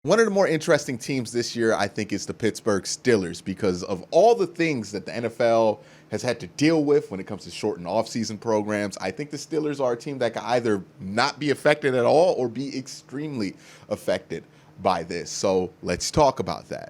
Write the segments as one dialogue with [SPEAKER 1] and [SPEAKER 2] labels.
[SPEAKER 1] One of the more interesting teams this year, I think, is the Pittsburgh Steelers because of all the things that the NFL has had to deal with when it comes to shortened offseason programs. I think the Steelers are a team that can either not be affected at all or be extremely affected by this. So let's talk about that.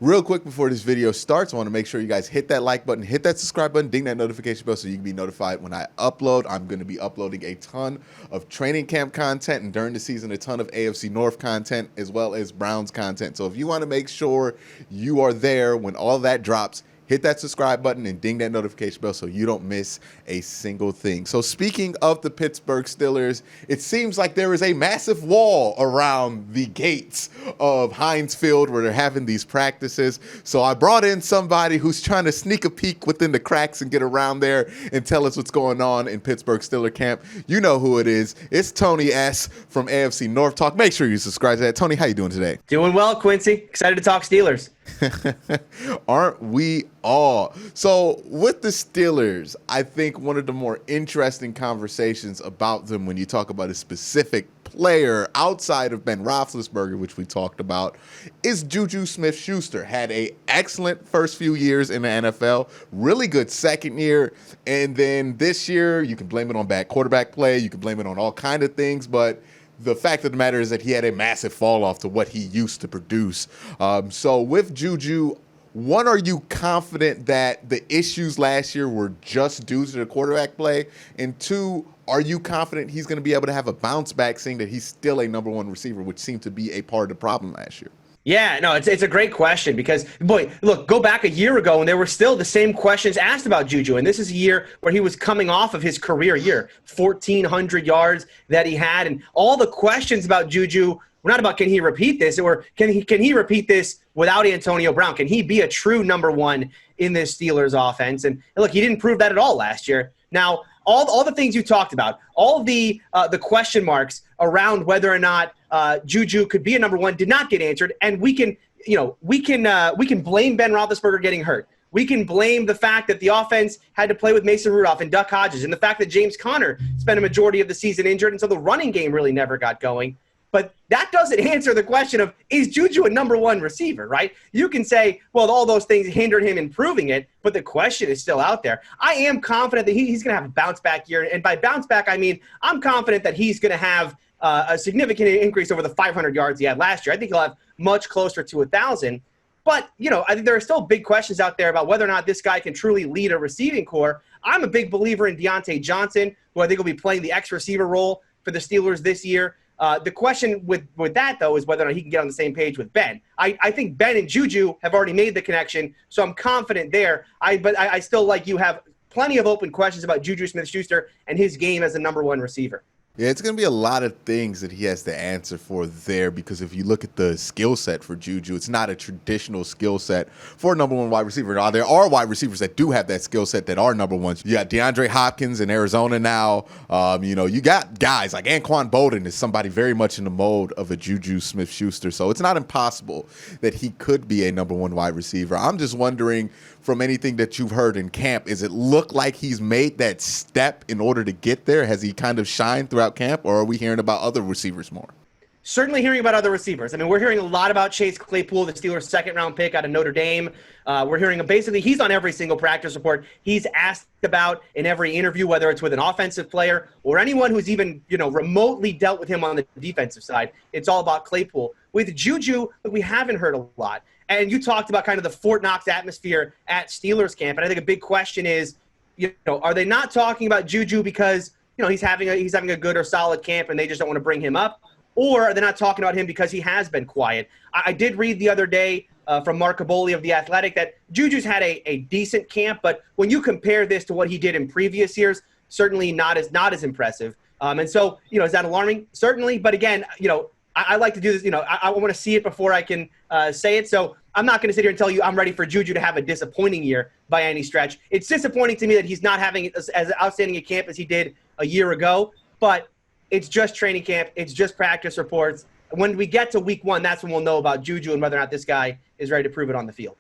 [SPEAKER 1] Real quick before this video starts, I want to make sure you guys hit that like button, hit that subscribe button, ding that notification bell so you can be notified when I upload. I'm going to be uploading a ton of training camp content and during the season a ton of AFC North content as well as Browns content. So if you want to make sure you are there when all that drops, hit that subscribe button and ding that notification bell so you don't miss a single thing. So speaking of the Pittsburgh Steelers, it seems like there is a massive wall around the gates of Heinz Field where they're having these practices. So I brought in somebody who's trying to sneak a peek within the cracks and get around there and tell us what's going on in Pittsburgh Steeler camp. You know who it is. It's Tony S. from AFC North Talk. Make sure you subscribe to that. Tony, how you doing today?
[SPEAKER 2] Doing well, Quincy. Excited to talk Steelers.
[SPEAKER 1] Aren't we all? So with the Steelers, I think one of the more interesting conversations about them when you talk about a specific player outside of Ben Roethlisberger, which we talked about, is Juju Smith-Schuster. Had a excellent first few years in the NFL, really good second year, and then this year you can blame it on bad quarterback play, you can blame it on all kind of things, but the fact of the matter is that he had a massive fall off to what he used to produce. So with Juju, one, are you confident that the issues last year were just due to the quarterback play? And two, are you confident he's going to be able to have a bounce back, seeing that he's still a number one receiver, which seemed to be a part of the problem last year?
[SPEAKER 2] Yeah, no, it's a great question because, boy, look, go back a year ago and there were still the same questions asked about Juju. And this is a year where he was coming off of his career year, 1,400 yards that he had. And all the questions about Juju were not about can he repeat this or can he repeat this without Antonio Brown? Can he be a true number one in this Steelers offense? And look, he didn't prove that at all last year. Now, all the things you talked about, all of the question marks around whether or not Juju could be a number one did not get answered, and we can blame Ben Roethlisberger getting hurt. We can blame the fact that the offense had to play with Mason Rudolph and Duck Hodges, and the fact that James Conner spent a majority of the season injured, and so the running game really never got going. But that doesn't answer the question of, is Juju a number one receiver, right? You can say, well, all those things hindered him in proving it, but the question is still out there. I am confident that he's going to have a bounce back year. And by bounce back, I mean, I'm confident that he's going to have a significant increase over the 500 yards he had last year. I think he'll have much closer to 1,000. But, I think there are still big questions out there about whether or not this guy can truly lead a receiving corps. I'm a big believer in Deontay Johnson, who I think will be playing the X receiver role for the Steelers this year. The question with that, though, is whether or not he can get on the same page with Ben. I think Ben and Juju have already made the connection, so I'm confident there. But I still, like you, have plenty of open questions about Juju Smith-Schuster and his game as a number one receiver.
[SPEAKER 1] Yeah, it's going to be a lot of things that he has to answer for there because if you look at the skill set for Juju, it's not a traditional skill set for a number one wide receiver. Now, there are wide receivers that do have that skill set that are number ones. You got DeAndre Hopkins in Arizona now. You got guys like Anquan Bolden is somebody very much in the mode of a Juju Smith-Schuster. So it's not impossible that he could be a number one wide receiver. I'm just wondering, from anything that you've heard in camp, is it look like he's made that step in order to get there? Has he kind of shined throughout camp, or are we hearing about other receivers more?
[SPEAKER 2] Certainly hearing about other receivers. I mean, we're hearing a lot about Chase Claypool, the Steelers' second-round pick out of Notre Dame. We're hearing basically he's on every single practice report. He's asked about in every interview, whether it's with an offensive player or anyone who's even remotely dealt with him on the defensive side. It's all about Claypool. With Juju, we haven't heard a lot. And you talked about kind of the Fort Knox atmosphere at Steelers camp, and I think a big question is, are they not talking about Juju because he's having a good or solid camp and they just don't want to bring him up, or are they not talking about him because he has been quiet? I did read the other day from Mark Caboli of The Athletic that Juju's had a decent camp, but when you compare this to what he did in previous years, certainly not as impressive. And so is that alarming? Certainly, but again, I like to do this. I want to see it before I can say it. So I'm not going to sit here and tell you I'm ready for Juju to have a disappointing year by any stretch. It's disappointing to me that he's not having as outstanding a camp as he did a year ago. But it's just training camp. It's just practice reports. When we get to week one, that's when we'll know about Juju and whether or not this guy is ready to prove it on the field.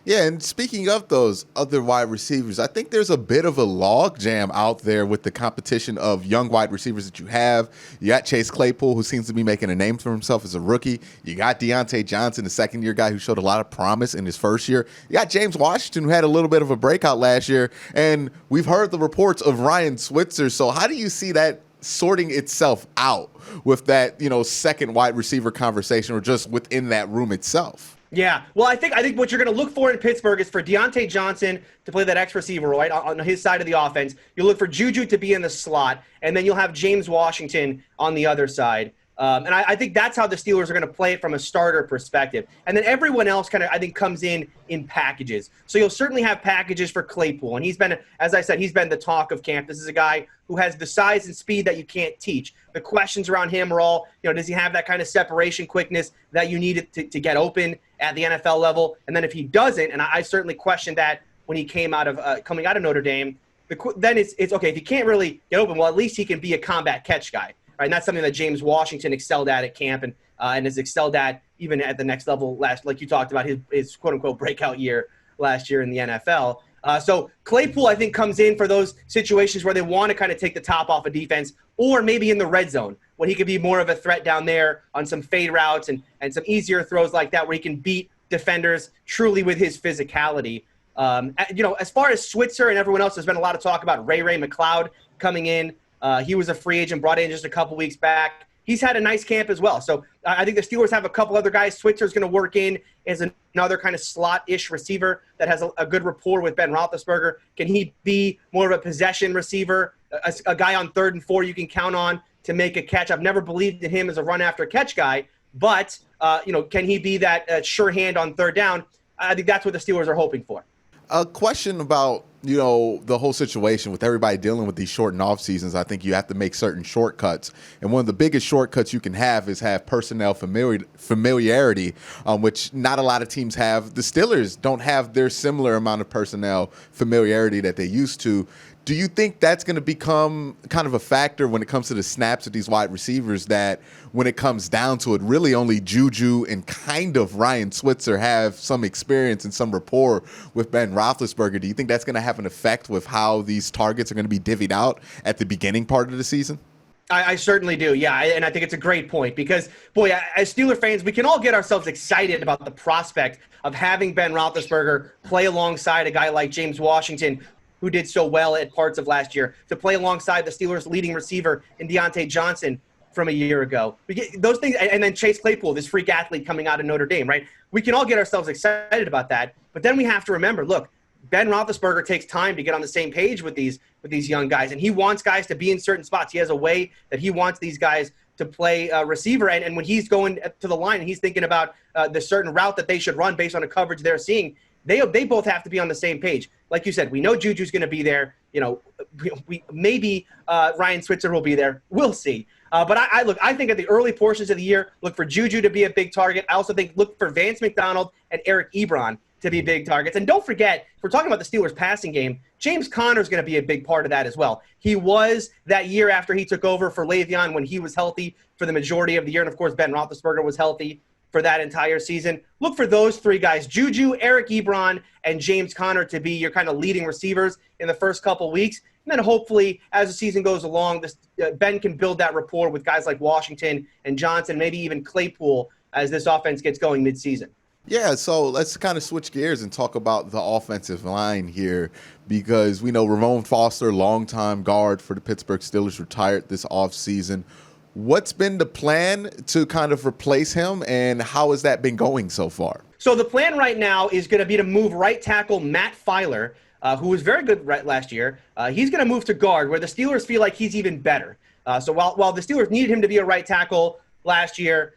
[SPEAKER 1] Yeah, and speaking of those other wide receivers, I think there's a bit of a log jam out there with the competition of young wide receivers that you have. You got Chase Claypool, who seems to be making a name for himself as a rookie. You got Deontay Johnson, the second-year guy who showed a lot of promise in his first year. You got James Washington, who had a little bit of a breakout last year. And we've heard the reports of Ryan Switzer. So how do you see that sorting itself out with that, second wide receiver conversation or just within that room itself?
[SPEAKER 2] Yeah, well, I think what you're going to look for in Pittsburgh is for Deontay Johnson to play that X receiver, right, on his side of the offense. You look for Juju to be in the slot, and then you'll have James Washington on the other side. And I think that's how the Steelers are going to play it from a starter perspective. And then everyone else kind of, I think, comes in packages. So you'll certainly have packages for Claypool. And he's been, as I said, he's been the talk of camp. This is a guy who has the size and speed that you can't teach. The questions around him are all, does he have that kind of separation quickness that you need to get open at the NFL level? And then if he doesn't, and I certainly questioned that when he came out of coming out of Notre Dame, then it's okay. If he can't really get open, well, at least he can be a combat catch guy. Right, and that's something that James Washington excelled at camp and has excelled at even at the next level like you talked about, his quote-unquote breakout year last year in the NFL. So Claypool, I think, comes in for those situations where they want to kind of take the top off of defense, or maybe in the red zone when he could be more of a threat down there on some fade routes and some easier throws like that where he can beat defenders truly with his physicality. As far as Switzer and everyone else, there's been a lot of talk about Ray McCloud coming in. He was a free agent, brought in just a couple weeks back. He's had a nice camp as well. So I think the Steelers have a couple other guys. Switzer's going to work in as another kind of slot-ish receiver that has a good rapport with Ben Roethlisberger. Can he be more of a possession receiver, a guy on 3rd and 4 you can count on to make a catch? I've never believed in him as a run-after-catch guy, but can he be that sure hand on 3rd down? I think that's what the Steelers are hoping for.
[SPEAKER 1] A question about, the whole situation with everybody dealing with these shortened off seasons. I think you have to make certain shortcuts. And one of the biggest shortcuts you can have is have personnel familiarity, which not a lot of teams have. The Steelers don't have their similar amount of personnel familiarity that they used to. Do you think that's going to become kind of a factor when it comes to the snaps of these wide receivers, that when it comes down to it, really only Juju and kind of Ryan Switzer have some experience and some rapport with Ben Roethlisberger? Do you think that's going to have an effect with how these targets are going to be divvied out at the beginning part of the season?
[SPEAKER 2] I certainly do, yeah, and I think it's a great point because, boy, as Steeler fans, we can all get ourselves excited about the prospect of having Ben Roethlisberger play alongside a guy like James Washington, who did so well at parts of last year, to play alongside the Steelers' leading receiver in Deontay Johnson from a year ago. We get those things, and then Chase Claypool, this freak athlete coming out of Notre Dame, right? We can all get ourselves excited about that, but then we have to remember, look, Ben Roethlisberger takes time to get on the same page with these young guys, and he wants guys to be in certain spots. He has a way that he wants these guys to play receiver, and when he's going to the line and he's thinking about the certain route that they should run based on a coverage they're seeing, they both have to be on the same page. Like you said, we know Juju's going to be there. Maybe Ryan Switzer will be there. We'll see. But I think at the early portions of the year, look for Juju to be a big target. I also think look for Vance McDonald and Eric Ebron to be big targets. And don't forget, if we're talking about the Steelers passing game, James Conner is going to be a big part of that as well. He was that year after he took over for Le'Veon when he was healthy for the majority of the year. And, of course, Ben Roethlisberger was healthy for that entire season. Look for those 3 guys, Juju, Eric Ebron, and James Conner, to be your kind of leading receivers in the first couple weeks. And then hopefully, as the season goes along, Ben can build that rapport with guys like Washington and Johnson, maybe even Claypool, as this offense gets going midseason.
[SPEAKER 1] Yeah, so let's kind of switch gears and talk about the offensive line here, because we know Ramon Foster, longtime guard for the Pittsburgh Steelers, retired this offseason. What's been the plan to kind of replace him, and how has that been going so far?
[SPEAKER 2] So the plan right now is going to be to move right tackle Matt Filer, who was very good last year. He's going to move to guard, where the Steelers feel like he's even better. So while the Steelers needed him to be a right tackle last year,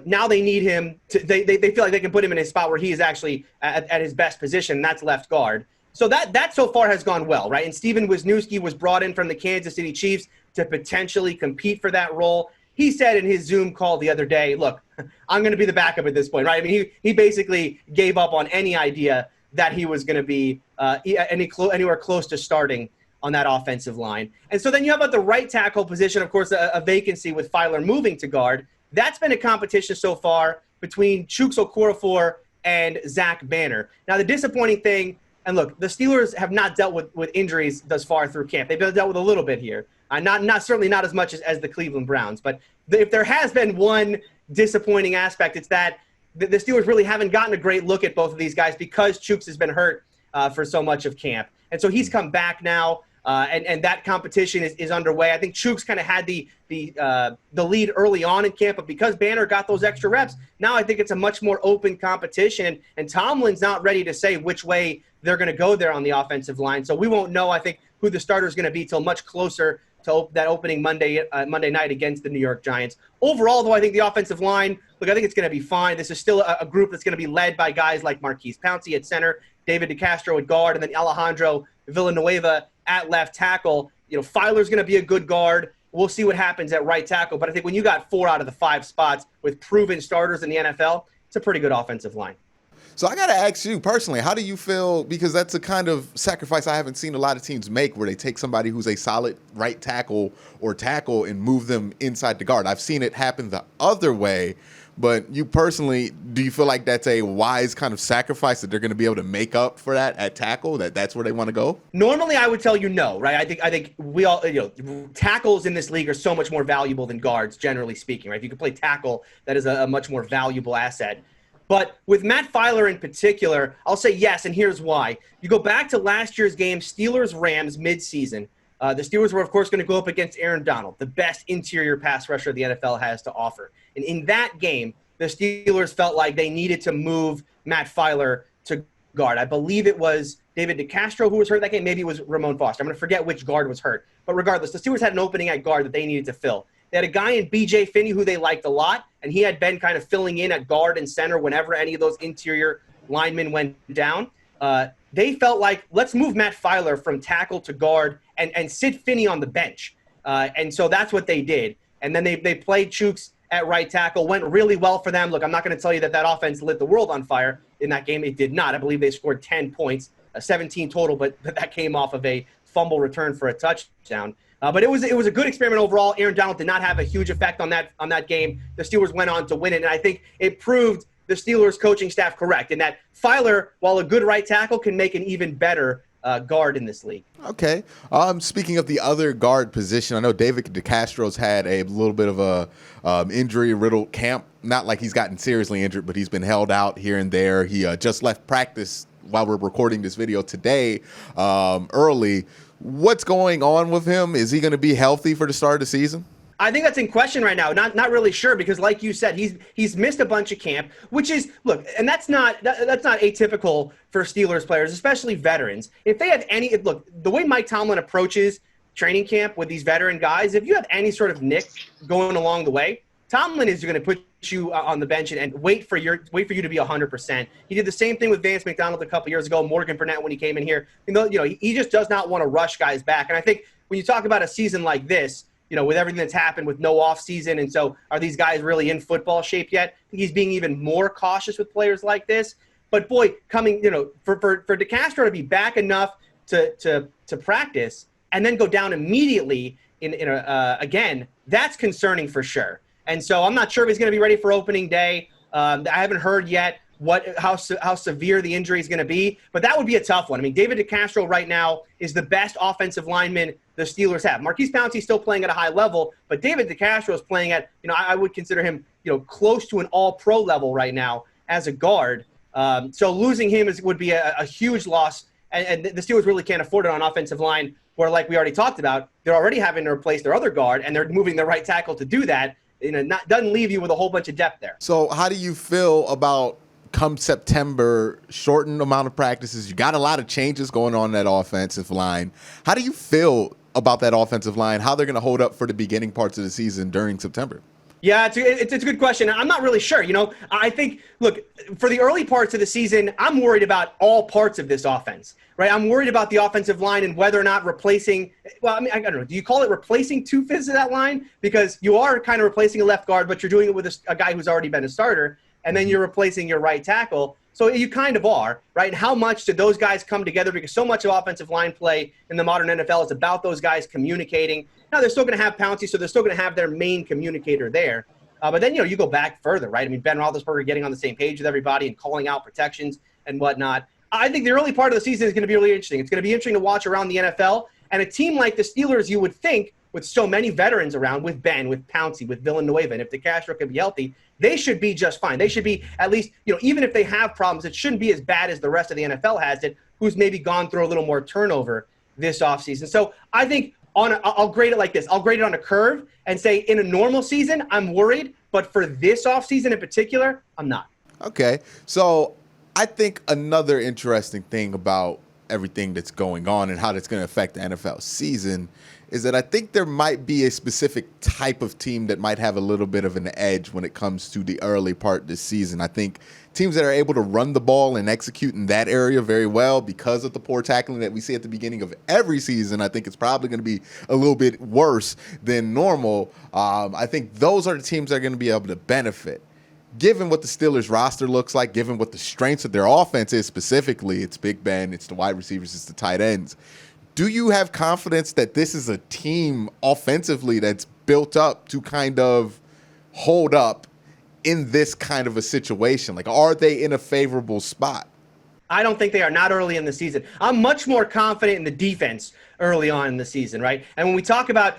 [SPEAKER 2] now they need him to. They feel like they can put him in a spot where he is actually at his best position, and that's left guard. So that so far has gone well, right? And Steven Wisniewski was brought in from the Kansas City Chiefs to potentially compete for that role. He said in his Zoom call the other day, look, I'm going to be the backup at this point, right? I mean, he basically gave up on any idea that he was going to be anywhere close to starting on that offensive line. And so then you have at the right tackle position, of course, a vacancy with Filer moving to guard. That's been a competition so far between Chuks Okorafor and Zach Banner. Now, the disappointing thing, and look, the Steelers have not dealt with injuries thus far through camp. They've dealt with a little bit here. Certainly not as much as the Cleveland Browns. But if there has been one disappointing aspect, it's that the Steelers really haven't gotten a great look at both of these guys because Chooks has been hurt for so much of camp. And so he's come back now, and that competition is underway. I think Chooks kind of had the lead early on in camp, but because Banner got those extra reps, now I think it's a much more open competition, and Tomlin's not ready to say which way they're going to go there on the offensive line. So we won't know, I think, who the starter is going to be till much closer to that opening Monday night against the New York Giants. Overall, though, I think the offensive line, look, I think it's going to be fine. This is still a group that's going to be led by guys like Marquise Pouncey at center, David DeCastro at guard, and then Alejandro Villanueva at left tackle. Filer's going to be a good guard. We'll see what happens at right tackle. But I think when you got 4 out of the 5 spots with proven starters in the NFL, it's a pretty good offensive line.
[SPEAKER 1] So I got to ask you personally, how do you feel? Because that's a kind of sacrifice I haven't seen a lot of teams make, where they take somebody who's a solid right tackle or tackle and move them inside the guard. I've seen it happen the other way, but you personally, do you feel like that's a wise kind of sacrifice that they're going to be able to make up for that at tackle, that's where they want to go?
[SPEAKER 2] Normally, I would tell you no, right? I think we all, tackles in this league are so much more valuable than guards, generally speaking, right? If you can play tackle, that is a much more valuable asset. But with Matt Filer in particular, I'll say yes, and here's why. You go back to last year's game, Steelers-Rams midseason. The Steelers were, of course, going to go up against Aaron Donald, the best interior pass rusher the NFL has to offer. And in that game, the Steelers felt like they needed to move Matt Filer to guard. I believe it was David DeCastro who was hurt that game. Maybe it was Ramon Foster. I'm going to forget which guard was hurt. But regardless, the Steelers had an opening at guard that they needed to fill. They had a guy in B.J. Finney who they liked a lot, and he had been kind of filling in at guard and center whenever any of those interior linemen went down. They felt like, let's move Matt Filer from tackle to guard and sit Finney on the bench. And so that's what they did. And then they played Chooks at right tackle. Went really well for them. Look, I'm not going to tell you that offense lit the world on fire in that game. It did not. I believe they scored 10 points, 17 total, but that came off of a fumble return for a touchdown. But it was a good experiment overall. Aaron Donald did not have a huge effect on that game. The Steelers went on to win it, and I think it proved the Steelers coaching staff correct in that Filer, while a good right tackle, can make an even better guard in this league.
[SPEAKER 1] Okay. Speaking of the other guard position, I know David DeCastro's had a little bit of a injury-riddled camp. Not like he's gotten seriously injured, but he's been held out here and there. He just left practice while we're recording this video today early. What's going on with him? Is he going to be healthy for the start of the season?
[SPEAKER 2] I think that's in question right now. Not really sure, because like you said, he's missed a bunch of camp, which is, look, and that's not atypical for Steelers players, especially veterans. If they have any, look, the way Mike Tomlin approaches training camp with these veteran guys, if you have any sort of nick going along the way, Tomlin is going to put you on the bench and wait for you to be 100%. He did the same thing with Vance McDonald a couple years ago, Morgan Burnett when he came in here. He just does not want to rush guys back. And I think when you talk about a season like this, with everything that's happened with no off season, and so are these guys really in football shape yet? I think he's being even more cautious with players like this. But boy, coming, for DeCastro to be back enough to practice and then go down immediately again, that's concerning for sure. And so I'm not sure if he's going to be ready for opening day. I haven't heard yet how severe the injury is going to be, but that would be a tough one. I mean, David DeCastro right now is the best offensive lineman the Steelers have. Marquise Pouncey is still playing at a high level, but David DeCastro is playing at, I would consider him, close to an all-pro level right now as a guard. So losing him would be a huge loss, and the Steelers really can't afford it on offensive line, where, like we already talked about, they're already having to replace their other guard, and they're moving their right tackle to do that. Doesn't leave you with a whole bunch of depth there.
[SPEAKER 1] So how do you feel about come September, shortened amount of practices? You got a lot of changes going on in that offensive line. How do you feel about that offensive line, how they're going to hold up for the beginning parts of the season during September?
[SPEAKER 2] Yeah, it's a good question. I'm not really sure. I think, look, for the early parts of the season, I'm worried about all parts of this offense, right? I'm worried about the offensive line and whether or not replacing, well, I mean, I don't know. Do you call it replacing 2/5 of that line? Because you are kind of replacing a left guard, but you're doing it with a guy who's already been a starter, and then you're replacing your right tackle. So you kind of are, right? And how much did those guys come together? Because so much of offensive line play in the modern NFL is about those guys communicating. Now, they're still going to have Pouncey, so they're still going to have their main communicator there. But then, you go back further, right? I mean, Ben Roethlisberger getting on the same page with everybody and calling out protections and whatnot. I think the early part of the season is going to be really interesting. It's going to be interesting to watch around the NFL. And a team like the Steelers, you would think, with so many veterans around, with Ben, with Pouncey, with Villanueva, and if DeCastro can be healthy, they should be just fine. They should be at least, even if they have problems, it shouldn't be as bad as the rest of the NFL has it, who's maybe gone through a little more turnover this offseason. So I think I'll grade it like this. I'll grade it on a curve and say in a normal season, I'm worried. But for this offseason in particular, I'm not.
[SPEAKER 1] Okay. So I think another interesting thing about everything that's going on and how that's going to affect the NFL season is that I think there might be a specific type of team that might have a little bit of an edge when it comes to the early part of the season. I think teams that are able to run the ball and execute in that area very well because of the poor tackling that we see at the beginning of every season, I think it's probably going to be a little bit worse than normal. I think those are the teams that are going to be able to benefit. Given what the Steelers roster looks like, given what the strengths of their offense is specifically, it's Big Ben, it's the wide receivers, it's the tight ends. Do you have confidence that this is a team offensively that's built up to kind of hold up in this kind of a situation? Like, are they in a favorable spot?
[SPEAKER 2] I don't think they are, not early in the season. I'm much more confident in the defense early on in the season, right? And when we talk about,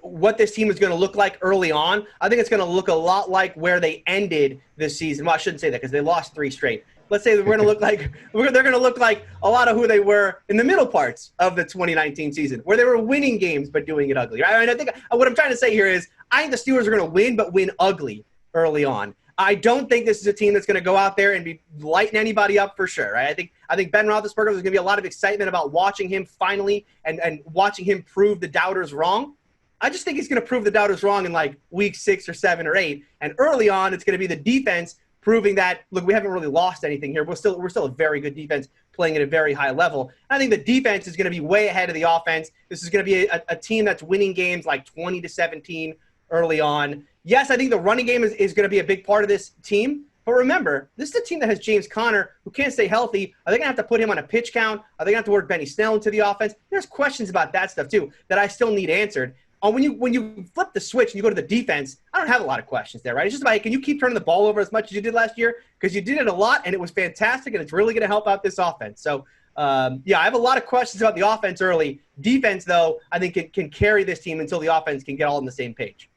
[SPEAKER 2] what this team is going to look like early on, I think it's going to look a lot like where they ended this season. Well, I shouldn't say that because they lost 3 straight. Let's say they're going to look like a lot of who they were in the middle parts of the 2019 season, where they were winning games but doing it ugly. Right? And I think what I'm trying to say here is I think the Steelers are going to win, but win ugly early on. I don't think this is a team that's going to go out there and be lighting anybody up for sure. Right? I think Ben Roethlisberger, there's going to be a lot of excitement about watching him finally and watching him prove the doubters wrong. I just think he's going to prove the doubters wrong in like week 6 or 7 or 8. And early on, it's going to be the defense proving that, look, we haven't really lost anything here. We're still a very good defense playing at a very high level. And I think the defense is going to be way ahead of the offense. This is going to be a team that's winning games like 20-17 early on. Yes, I think the running game is going to be a big part of this team. But remember, this is a team that has James Conner, who can't stay healthy. Are they going to have to put him on a pitch count? Are they going to have to work Benny Snell into the offense? There's questions about that stuff, too, that I still need answered. When you flip the switch and you go to the defense, I don't have a lot of questions there, right? It's just about, hey, can you keep turning the ball over as much as you did last year? Because you did it a lot, and it was fantastic, and it's really going to help out this offense. So, I have a lot of questions about the offense early. Defense, though, I think can carry this team until the offense can get all on the same page.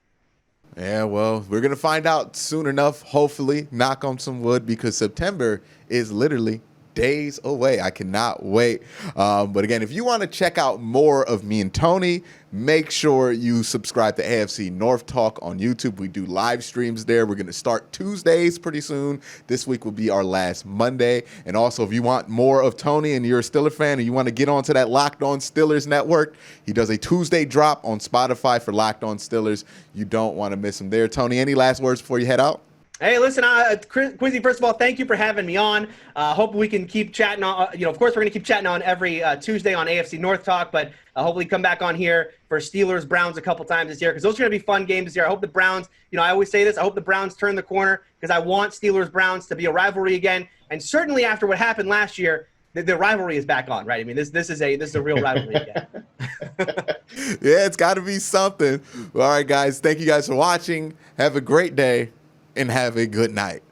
[SPEAKER 1] Yeah, well, we're going to find out soon enough, hopefully, knock on some wood, because September is literally days away. I cannot wait. But again, if you want to check out more of me and Tony, make sure you subscribe to AFC North Talk on YouTube. We do live streams there. We're going to start Tuesdays pretty soon. This week will be our last Monday. And also, if you want more of Tony and you're a Steelers fan and you want to get onto that Locked On Steelers network, he does a Tuesday drop on Spotify for Locked On Steelers. You don't want to miss him there. Tony, any last words before you head out?
[SPEAKER 2] Hey, listen, Quincy, first of all, thank you for having me on. Hope we can keep chatting on, of course, we're going to keep chatting on every Tuesday on AFC North Talk, but hopefully come back on here for Steelers, Browns a couple times this year, because those are going to be fun games this year. I hope the Browns, I always say this, I hope the Browns turn the corner, because I want Steelers-Browns to be a rivalry again. And certainly after what happened last year, the rivalry is back on, right? I mean, this is a real rivalry again.
[SPEAKER 1] Yeah, it's got to be something. All right, guys, thank you guys for watching. Have a great day. And have a good night.